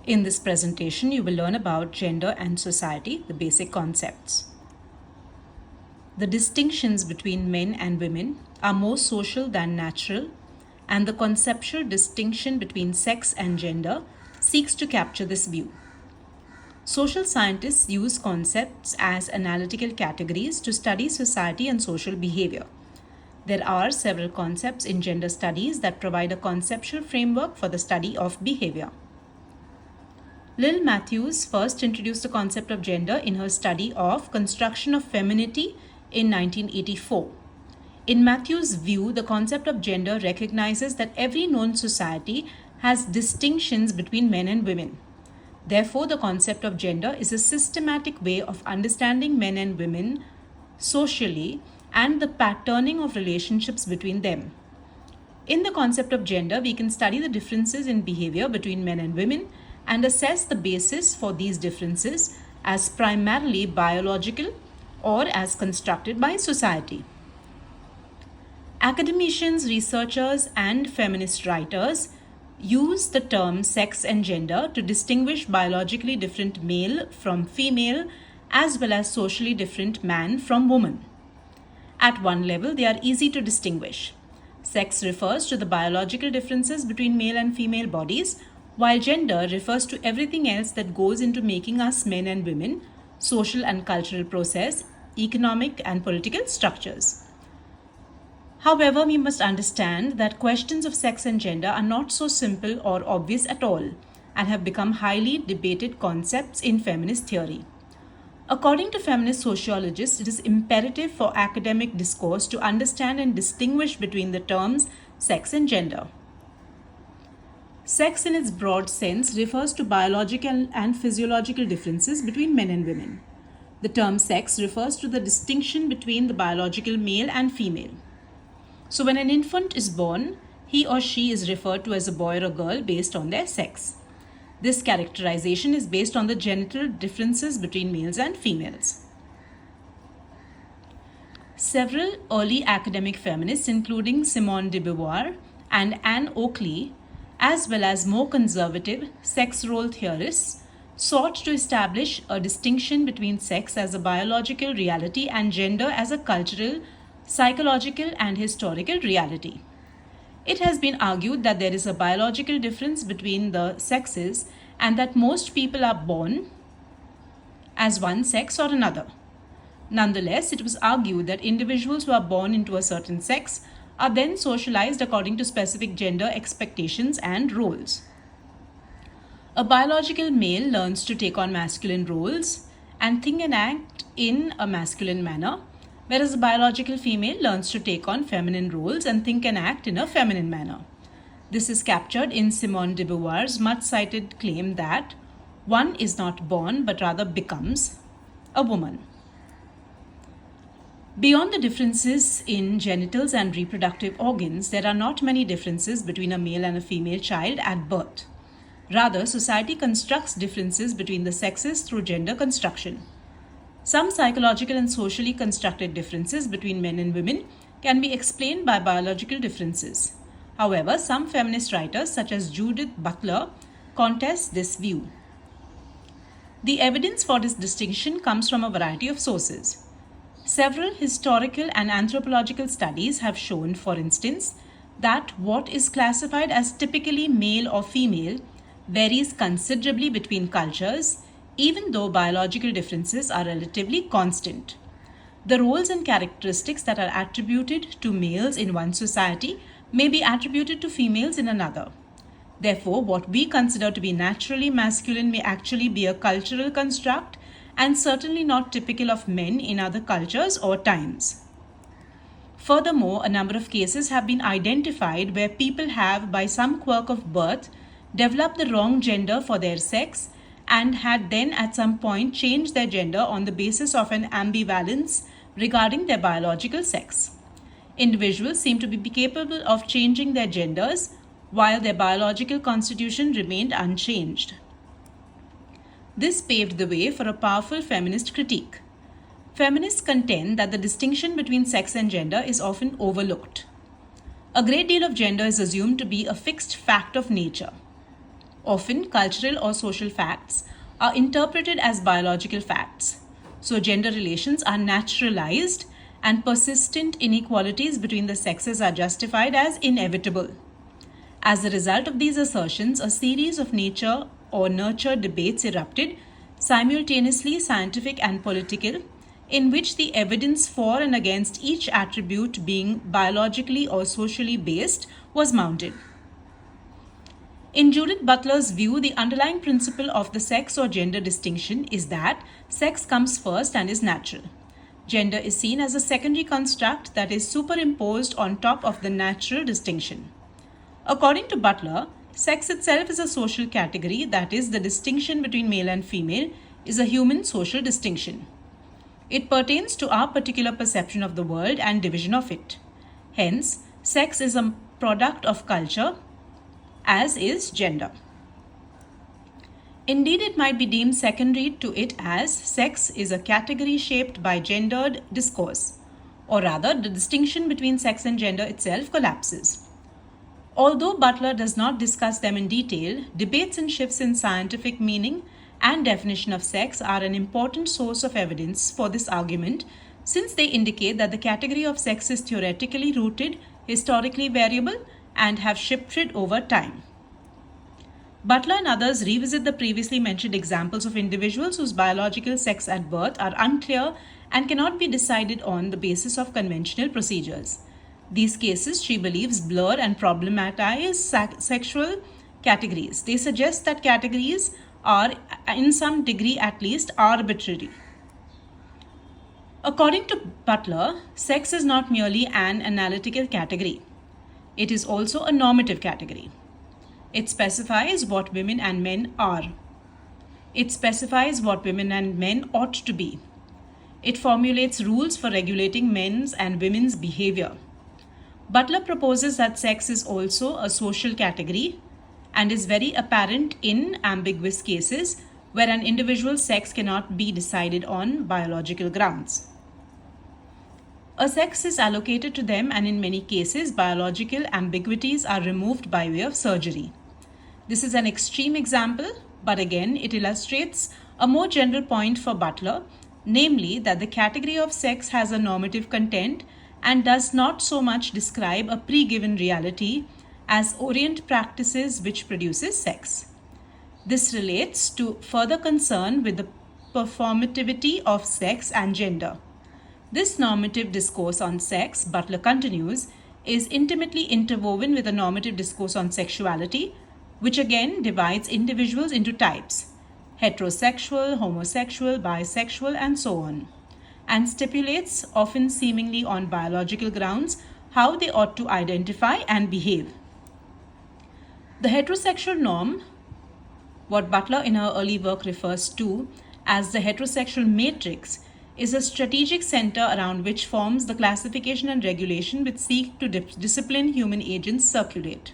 In this presentation, you will learn about gender and society, the basic concepts. The distinctions between men and women are more social than natural, and the conceptual distinction between sex and gender seeks to capture this view. Social scientists use concepts as analytical categories to study society and social behavior. There are several concepts in gender studies that provide a conceptual framework for the study of behavior. Lil Matthews first introduced the concept of gender in her study of construction of femininity in 1984. In Matthews' view, the concept of gender recognizes that every known society has distinctions between men and women. Therefore, the concept of gender is a systematic way of understanding men and women socially and the patterning of relationships between them. In the concept of gender, we can study the differences in behavior between men and women and assess the basis for these differences as primarily biological or as constructed by society. Academicians, researchers, and feminist writers use the term sex and gender to distinguish biologically different male from female as well as socially different man from woman. At one level, they are easy to distinguish. Sex refers to the biological differences between male and female bodies, while gender refers to everything else that goes into making us men and women, social and cultural process, economic and political structures. However, we must understand that questions of sex and gender are not so simple or obvious at all and have become highly debated concepts in feminist theory. According to feminist sociologists, it is imperative for academic discourse to understand and distinguish between the terms sex and gender. Sex in its broad sense refers to biological and physiological differences between men and women. The term sex refers to the distinction between the biological male and female. So when an infant is born, he or she is referred to as a boy or a girl based on their sex. This characterization is based on the genital differences between males and females. Several early academic feminists, including Simone de Beauvoir and Anne Oakley, as well as more conservative sex role theorists, sought to establish a distinction between sex as a biological reality and gender as a cultural, psychological, and historical reality. It has been argued that there is a biological difference between the sexes and that most people are born as one sex or another. Nonetheless, it was argued that individuals who are born into a certain sex are then socialized according to specific gender expectations and roles. A biological male learns to take on masculine roles and think and act in a masculine manner, whereas a biological female learns to take on feminine roles and think and act in a feminine manner. This is captured in Simone de Beauvoir's much-cited claim that one is not born but rather becomes a woman. Beyond the differences in genitals and reproductive organs, there are not many differences between a male and a female child at birth. Rather, society constructs differences between the sexes through gender construction. Some psychological and socially constructed differences between men and women can be explained by biological differences. However, some feminist writers, such as Judith Butler, contest this view. The evidence for this distinction comes from a variety of sources. Several historical and anthropological studies have shown, for instance, that what is classified as typically male or female varies considerably between cultures, even though biological differences are relatively constant. The roles and characteristics that are attributed to males in one society may be attributed to females in another. Therefore, what we consider to be naturally masculine may actually be a cultural construct and certainly not typical of men in other cultures or times. Furthermore, a number of cases have been identified where people have, by some quirk of birth, developed the wrong gender for their sex and had then at some point changed their gender on the basis of an ambivalence regarding their biological sex. Individuals seem to be capable of changing their genders while their biological constitution remained unchanged. This paved the way for a powerful feminist critique. Feminists contend that the distinction between sex and gender is often overlooked. A great deal of gender is assumed to be a fixed fact of nature. Often, cultural or social facts are interpreted as biological facts. So, gender relations are naturalized and persistent inequalities between the sexes are justified as inevitable. As a result of these assertions, a series of nature or nurture debates erupted, simultaneously scientific and political, in which the evidence for and against each attribute being biologically or socially based was mounted. In Judith Butler's view, the underlying principle of the sex or gender distinction is that sex comes first and is natural. Gender is seen as a secondary construct that is superimposed on top of the natural distinction. According to Butler, sex itself is a social category, that is, the distinction between male and female is a human social distinction. It pertains to our particular perception of the world and division of it. Hence, sex is a product of culture, as is gender. Indeed, it might be deemed secondary to it as sex is a category shaped by gendered discourse, or rather, the distinction between sex and gender itself collapses. Although Butler does not discuss them in detail, debates and shifts in scientific meaning and definition of sex are an important source of evidence for this argument, since they indicate that the category of sex is theoretically rooted, historically variable, and have shifted over time. Butler and others revisit the previously mentioned examples of individuals whose biological sex at birth are unclear and cannot be decided on the basis of conventional procedures. These cases, she believes, blur and problematize sexual categories. They suggest that categories are, in some degree at least, arbitrary. According to Butler, sex is not merely an analytical category. It is also a normative category. It specifies what women and men are. It specifies what women and men ought to be. It formulates rules for regulating men's and women's behavior. Butler proposes that sex is also a social category and is very apparent in ambiguous cases where an individual's sex cannot be decided on biological grounds. A sex is allocated to them, and in many cases, biological ambiguities are removed by way of surgery. This is an extreme example, but again, it illustrates a more general point for Butler, namely that the category of sex has a normative content and does not so much describe a pre-given reality as orient practices which produces sex. This relates to further concern with the performativity of sex and gender. This normative discourse on sex, Butler continues, is intimately interwoven with a normative discourse on sexuality, which again divides individuals into types: heterosexual, homosexual, bisexual, and so on, and stipulates, often seemingly on biological grounds, how they ought to identify and behave. The heterosexual norm, what Butler in her early work refers to as the heterosexual matrix, is a strategic center around which forms the classification and regulation which seek to discipline human agents circulate.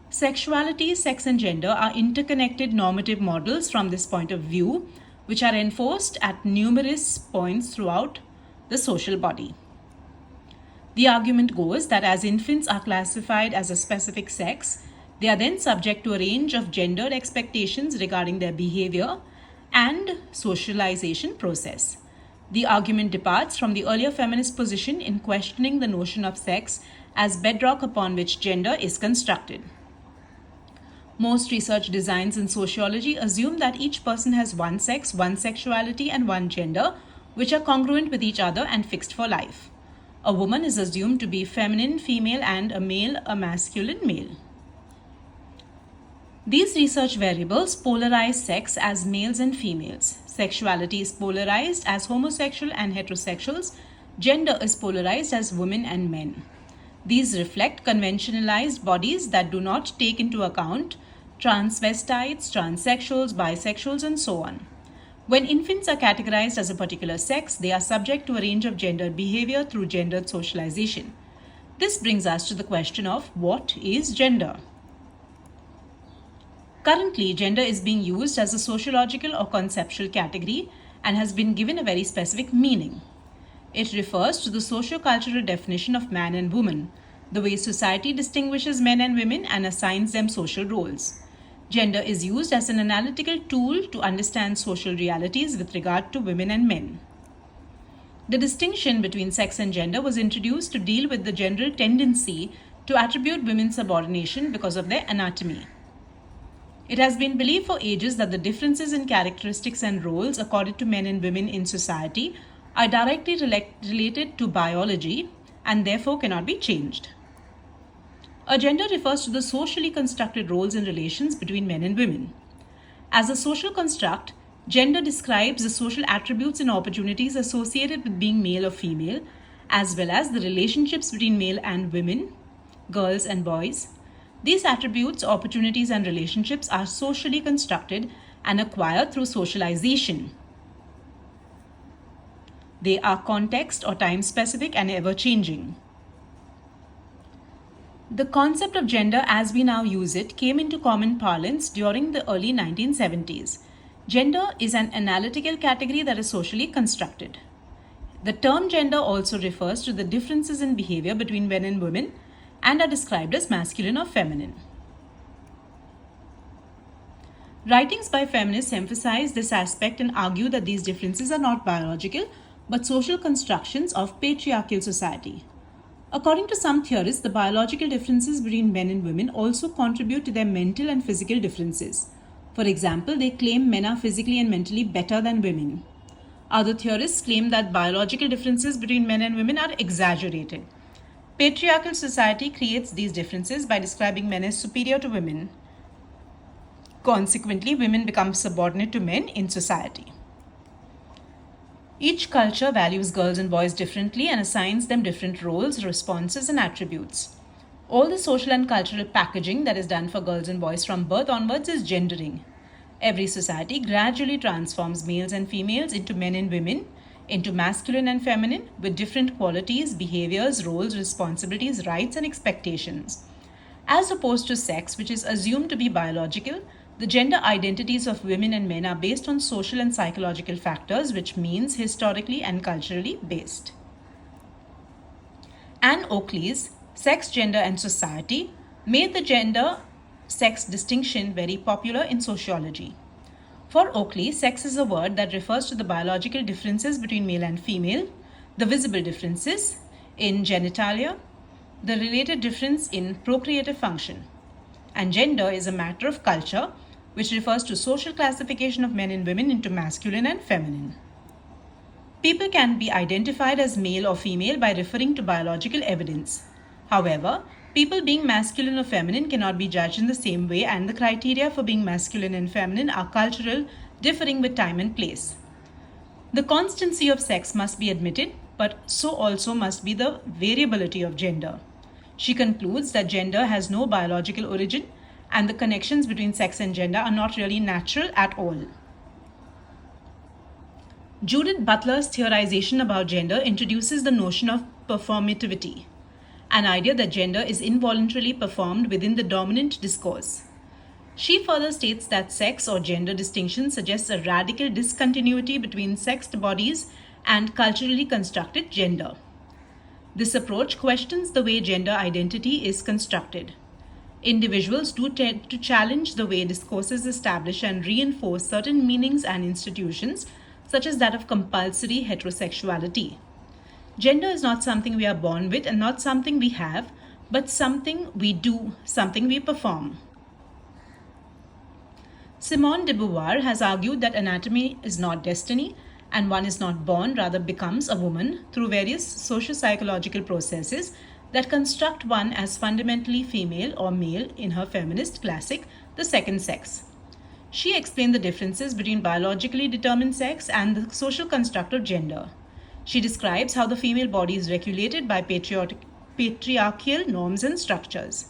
Sexuality, sex, and gender are interconnected normative models from this point of view, which are enforced at numerous points throughout the social body. The argument goes that as infants are classified as a specific sex, they are then subject to a range of gendered expectations regarding their behavior and socialization process. The argument departs from the earlier feminist position in questioning the notion of sex as bedrock upon which gender is constructed. Most research designs in sociology assume that each person has one sex, one sexuality, and one gender, which are congruent with each other and fixed for life. A woman is assumed to be feminine, female, and a male, a masculine, male. These research variables polarize sex as males and females. Sexuality is polarized as homosexual and heterosexuals. Gender is polarized as women and men. These reflect conventionalized bodies that do not take into account transvestites, transsexuals, bisexuals, and so on. When infants are categorized as a particular sex, they are subject to a range of gendered behavior through gendered socialization. This brings us to the question of what is gender? Currently, gender is being used as a sociological or conceptual category and has been given a very specific meaning. It refers to the socio-cultural definition of man and woman, the way society distinguishes men and women and assigns them social roles. Gender is used as an analytical tool to understand social realities with regard to women and men. The distinction between sex and gender was introduced to deal with the general tendency to attribute women subordination because of their anatomy. It has been believed for ages that the differences in characteristics and roles accorded to men and women in society are directly related to biology and therefore cannot be changed. A gender refers to the socially constructed roles and relations between men and women. As a social construct, gender describes the social attributes and opportunities associated with being male or female, as well as the relationships between male and women, girls and boys. These attributes, opportunities, and relationships are socially constructed and acquired through socialization. They are context or time specific and ever changing. The concept of gender as we now use it came into common parlance during the early 1970s. Gender is an analytical category that is socially constructed. The term gender also refers to the differences in behavior between men and women and are described as masculine or feminine. Writings by feminists emphasize this aspect and argue that these differences are not biological but social constructions of patriarchal society. According to some theorists, the biological differences between men and women also contribute to their mental and physical differences. For example, they claim men are physically and mentally better than women. Other theorists claim that biological differences between men and women are exaggerated. Patriarchal society creates these differences by describing men as superior to women. Consequently, women become subordinate to men in society. Each culture values girls and boys differently and assigns them different roles, responses, and attributes. All the social and cultural packaging that is done for girls and boys from birth onwards is gendering. Every society gradually transforms males and females into men and women, into masculine and feminine, with different qualities, behaviors, roles, responsibilities, rights, and expectations. As opposed to sex, which is assumed to be biological, the gender identities of women and men are based on social and psychological factors, which means historically and culturally based. Anne Oakley's Sex, Gender and Society made the gender-sex distinction very popular in sociology. For Oakley, sex is a word that refers to the biological differences between male and female, the visible differences in genitalia, the related difference in procreative function. And gender is a matter of culture, which refers to social classification of men and women into masculine and feminine. People can be identified as male or female by referring to biological evidence. However, people being masculine or feminine cannot be judged in the same way, and the criteria for being masculine and feminine are cultural, differing with time and place. The constancy of sex must be admitted, but so also must be the variability of gender. She concludes that gender has no biological origin and the connections between sex and gender are not really natural at all. Judith Butler's theorization about gender introduces the notion of performativity, an idea that gender is involuntarily performed within the dominant discourse. She further states that sex or gender distinction suggests a radical discontinuity between sexed bodies and culturally constructed gender. This approach questions the way gender identity is constructed. Individuals do tend to challenge the way discourses establish and reinforce certain meanings and institutions, such as that of compulsory heterosexuality. Gender is not something we are born with and not something we have, but something we do, something we perform. Simone de Beauvoir has argued that anatomy is not destiny and one is not born, rather becomes a woman through various socio-psychological processes that construct one as fundamentally female or male in her feminist classic, The Second Sex. She explained the differences between biologically determined sex and the social construct of gender. She describes how the female body is regulated by patriarchal norms and structures.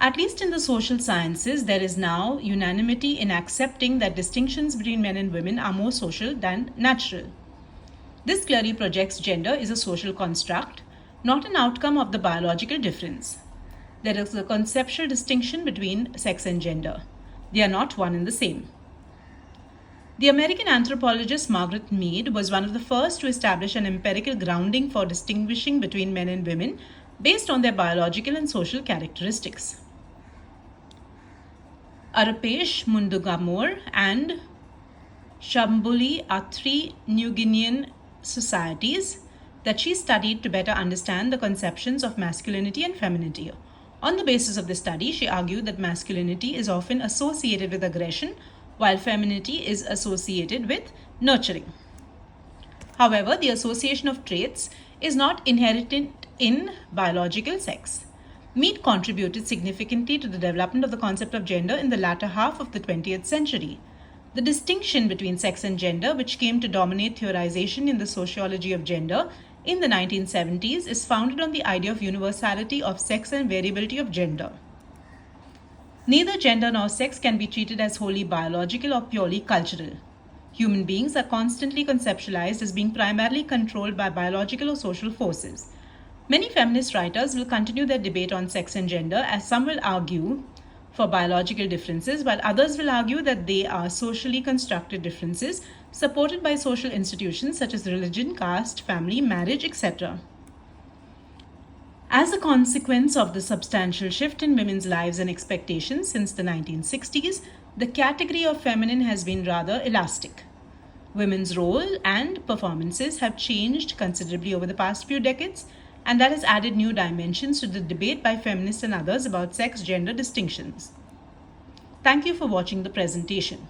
At least in the social sciences, there is now unanimity in accepting that distinctions between men and women are more social than natural. This clearly projects gender is a social construct, not an outcome of the biological difference. There is a conceptual distinction between sex and gender. They are not one and the same. The American anthropologist Margaret Mead was one of the first to establish an empirical grounding for distinguishing between men and women based on their biological and social characteristics. Arapesh Mundugamor and Shambuli are three New Guinean societies that she studied to better understand the conceptions of masculinity and femininity. On the basis of this study, she argued that masculinity is often associated with aggression, while femininity is associated with nurturing. However, the association of traits is not inherent in biological sex. Mead contributed significantly to the development of the concept of gender in the latter half of the 20th century. The distinction between sex and gender, which came to dominate theorization in the sociology of gender in the 1970s, is founded on the idea of universality of sex and variability of gender. Neither gender nor sex can be treated as wholly biological or purely cultural. Human beings are constantly conceptualized as being primarily controlled by biological or social forces. Many feminist writers will continue their debate on sex and gender, as some will argue for biological differences, while others will argue that they are socially constructed differences supported by social institutions such as religion, caste, family, marriage, etc. As a consequence of the substantial shift in women's lives and expectations since the 1960s, the category of feminine has been rather elastic. Women's role and performances have changed considerably over the past few decades, and that has added new dimensions to the debate by feminists and others about sex-gender distinctions. Thank you for watching the presentation.